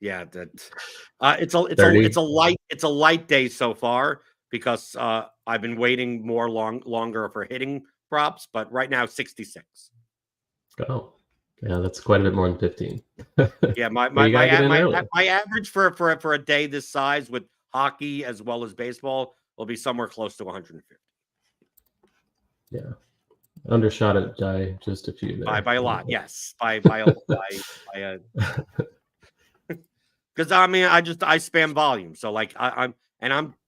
Yeah, that it's a light day so far because I've been waiting longer for hitting props, but right now 66. Oh, yeah, that's quite a bit more than 15. Yeah, my average for a day this size with hockey as well as baseball will be somewhere close to 150. Yeah, undershot it by just a few there. By a lot, yes, by a. Because I mean, I spam volume, so like I'm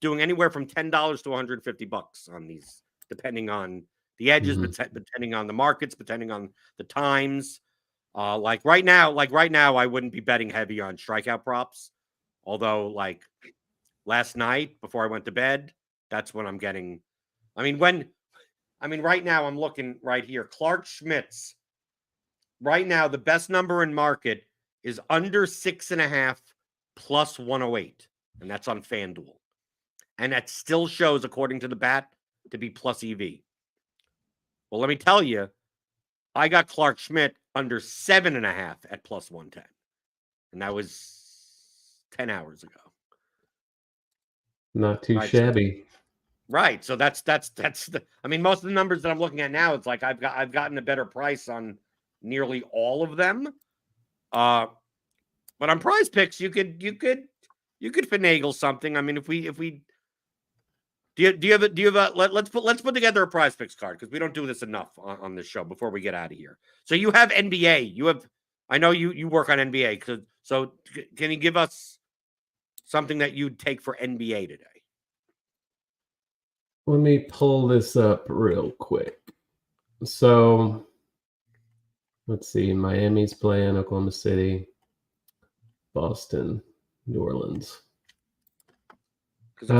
doing anywhere from $10 to $150 on these, depending on the edges, depending on the markets, depending on the times. Like right now, I wouldn't be betting heavy on strikeout props, although like last night before I went to bed, that's when I'm getting. Right now I'm looking right here. Clark Schmidt's right now the best number in market is under 6.5 plus 108, and that's on FanDuel. And that still shows, according to the bat, to be plus EV. Well, let me tell you, I got Clark Schmidt under 7.5 at plus 110. And that was 10 hours ago. Not too shabby. Right. So that's the, I mean, most of the numbers that I'm looking at now, it's like I've gotten a better price on nearly all of them. But on Prize Picks, you could finagle something. I mean, if we do you have a let's put together a Prize Picks card, because we don't do this enough on this show before we get out of here. So you have NBA. I know you work on NBA. So can you give us something that you'd take for NBA today? Let me pull this up real quick. So let's see. Miami's playing Oklahoma City, Boston, New Orleans. Because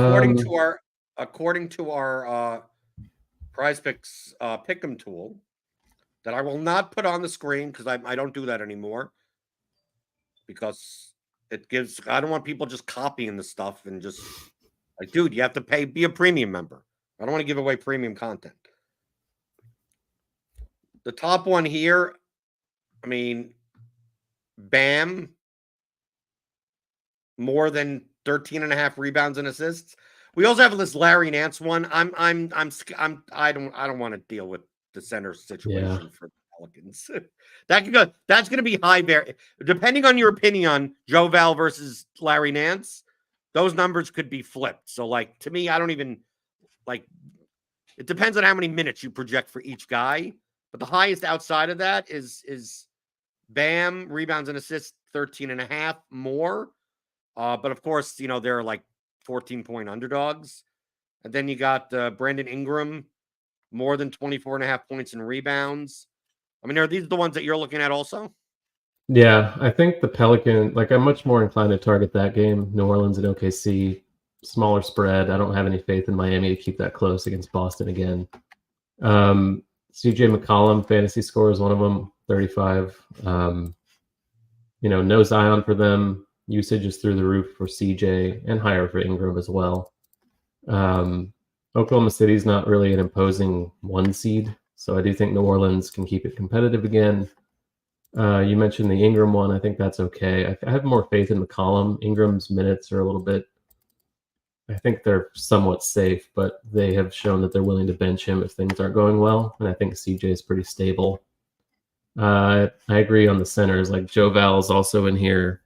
according to our Prize Picks Pick'em tool, that I will not put on the screen because I don't do that anymore, because I don't want people just copying the stuff and just like, dude, you have to be a premium member. I don't want to give away premium content. The top one here, I mean, Bam, more than 13.5 rebounds and assists. We also have this Larry Nance one. I don't want to deal with the center situation for the Pelicans. That could go. That's going to be high depending on your opinion on Joe Val versus Larry Nance. Those numbers could be flipped. So, like, to me, I don't even like. It depends on how many minutes you project for each guy. But the highest outside of that is Bam, rebounds and assists, 13.5 more. But of course, they're like 14-point underdogs. And then you got Brandon Ingram, more than 24.5 points in rebounds. I mean, are these the ones that you're looking at also? Yeah, I think the Pelican, I'm much more inclined to target that game. New Orleans and OKC, smaller spread. I don't have any faith in Miami to keep that close against Boston again. CJ McCollum, fantasy score is one of them, 35. No Zion for them. Usage is through the roof for CJ and higher for Ingram as well. Oklahoma City's not really an imposing one seed, so I do think New Orleans can keep it competitive again. You mentioned the Ingram one. I think that's okay. I have more faith in McCollum. Ingram's minutes are a little bit, I think they're somewhat safe, but they have shown that they're willing to bench him if things aren't going well, and I think CJ is pretty stable. I agree on the centers. Like Joe Val is also in here.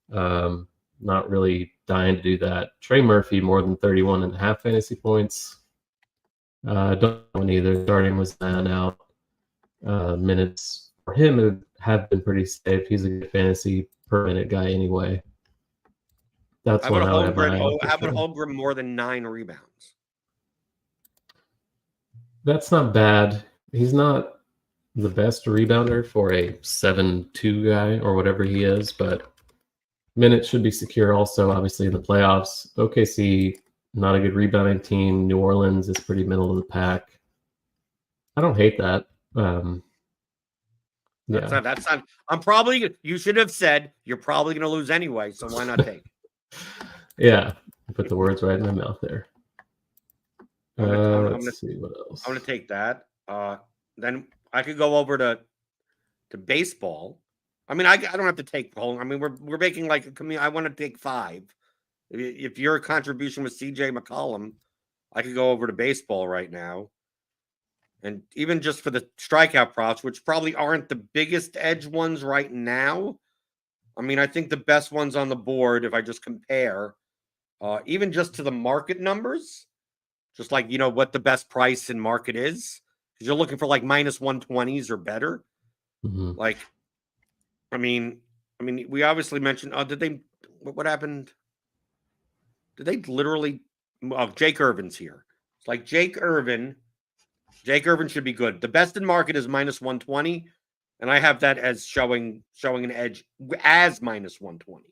Not really dying to do that. Trey Murphy, more than 31.5 fantasy points. Don't know either. Starting was down out. Minutes for him have been pretty safe. He's a good fantasy per minute guy anyway. That's How one about I would have my eye on. How about Holmgren more than 9 rebounds? That's not bad. He's not the best rebounder for a 7-2 guy or whatever he is, but minutes should be secure also, obviously, in the playoffs. OKC, not a good rebounding team. New Orleans is pretty middle of the pack. I don't hate that. That's not. I'm probably. You should have said you're probably going to lose anyway, so why not take? Yeah, put the words right in my mouth there. Let's see what else. I'm going to take that. Then I could go over to baseball. I mean, I don't have to take home. I mean, we're making like a community. I want to take 5. If your contribution was CJ McCollum, I could go over to baseball right now. And even just for the strikeout props, which probably aren't the biggest edge ones right now. I mean, I think the best ones on the board, if I just compare, even just to the market numbers, just like, what the best price in market is, because you're looking for like minus 120s or better. Mm-hmm. Like, I mean, we obviously mentioned, what happened? Did they literally, Jake Irvin's here. It's like Jake Irvin should be good. The best in market is minus 120, and I have that as showing an edge as minus 120.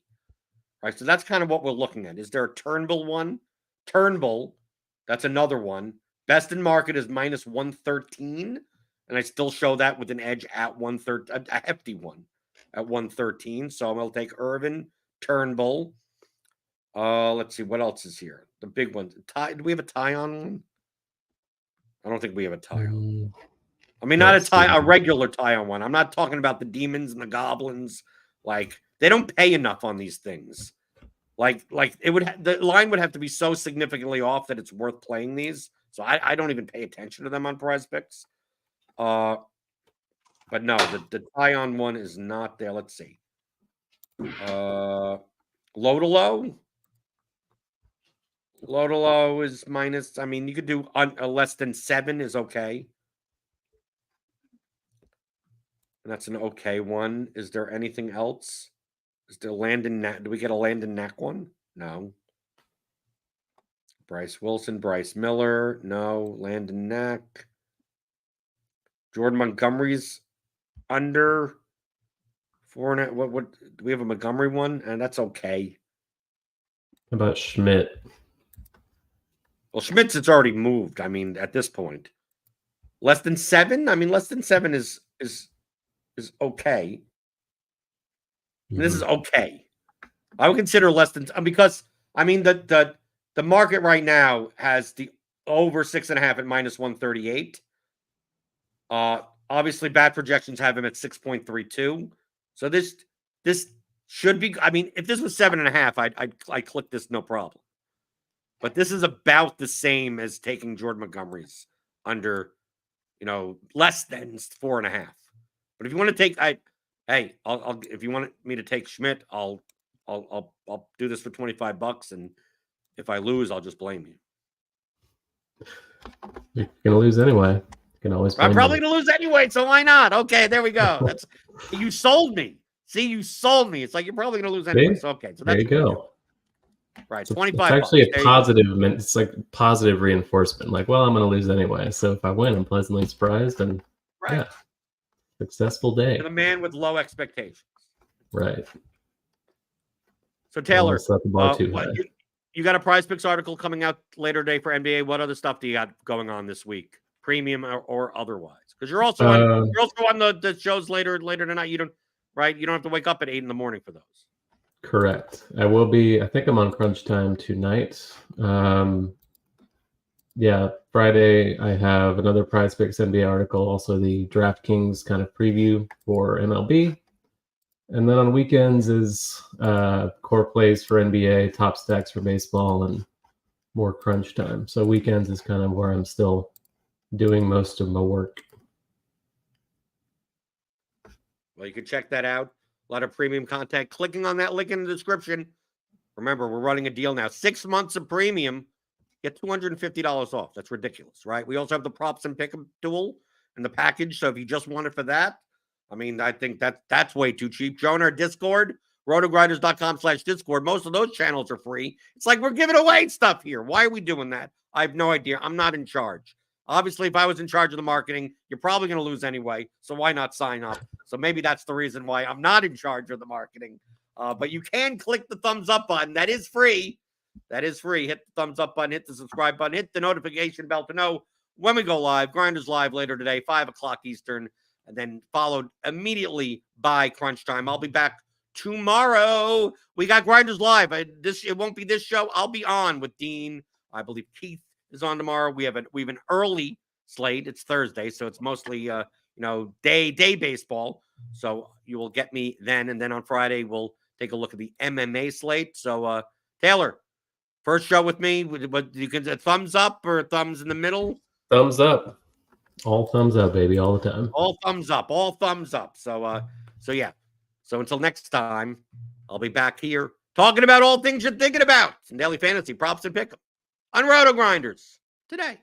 Right, so that's kind of what we're looking at. Is there a Turnbull one? Turnbull, that's another one. Best in market is minus 113, and I still show that with an edge at 113, a hefty one at 113. So I'm going to take Irvin, Turnbull. Let's see, what else is here? The big one. Do we have a tie on one? I don't think we have a tie on. I mean, not a regular tie on one. I'm not talking about the demons and the goblins. Like, they don't pay enough on these things. Like the line would have to be so significantly off that it's worth playing these. So I don't even pay attention to them on Prize Picks. But no, the tie on one is not there. Let's see. Low to low. Low to low is minus. I mean, you could do a less than 7 is okay. And that's an okay one. Is there anything else? Is there Landon Knack? Do we get a Landon Knack one? No. Bryce Wilson, Bryce Miller. No. Landon Knack. Jordan Montgomery's under 4.5. What do we have a Montgomery one? And that's okay. How about Schmidt? Well, Schmidt's it's already moved. I mean, at this point, less than 7. I mean, less than 7 is okay. Mm-hmm. This is okay. I would consider less than, because I mean the market right now has the over 6.5 at minus 138. Obviously, bad projections have him at 6.32. So this should be. I mean, if this was 7.5, I'd click this no problem. But this is about the same as taking Jordan Montgomery's under, less than 4.5. But if you want to take, I'll if you want me to take Schmidt, I'll do this for $25, and if I lose, I'll just blame you. You're gonna lose anyway. You can always. I'm probably gonna lose anyway, so why not? Okay, there we go. That's you sold me. See, you sold me. It's like you're probably gonna lose anyway. So okay, so that's there you go. Right, so $25. It's actually a positive. It's like positive reinforcement. Like, well, I'm going to lose anyway. So if I win, I'm pleasantly surprised, and yeah, successful day. And a man with low expectations. Right. So Taylor, set the bar too high. You got a Prize Picks article coming out later today for NBA. What other stuff do you got going on this week, premium or otherwise? Because you're also on the shows later tonight. You don't have to wake up at 8 a.m. for those. Correct. I will be. I think I'm on crunch time tonight. Friday I have another Prize Picks NBA article, also the DraftKings kind of preview for MLB. And then on weekends is core plays for NBA, top stacks for baseball, and more crunch time. So weekends is kind of where I'm still doing most of my work. Well, you can check that out. A lot of premium content. Clicking on that link in the description. Remember, we're running a deal now. 6 months of premium. Get $250 off. That's ridiculous, right? We also have the props and pick 'em tool and the package. So if you just want it for that, I mean, I think that's way too cheap. Join our Discord, rotogrinders.com/Discord. Most of those channels are free. It's like we're giving away stuff here. Why are we doing that? I have no idea. I'm not in charge. Obviously, if I was in charge of the marketing, you're probably going to lose anyway. So why not sign up? So maybe that's the reason why I'm not in charge of the marketing. But you can click the thumbs up button. That is free. That is free. Hit the thumbs up button. Hit the subscribe button. Hit the notification bell to know when we go live. Grinders Live later today, 5 o'clock Eastern. And then followed immediately by Crunch Time. I'll be back tomorrow. We got Grinders Live. It won't be this show. I'll be on with Dean. I believe Keith is on tomorrow. We have an early slate. It's Thursday, so it's mostly day baseball. So you will get me then, and then on Friday we'll take a look at the MMA slate. So Taylor, first show with me. What you can thumbs up or thumbs in the middle? Thumbs up. All thumbs up, baby, all the time. All thumbs up. All thumbs up. So yeah. So until next time, I'll be back here talking about all things you're thinking about in daily fantasy props and pick 'em on RotoGrinders Today.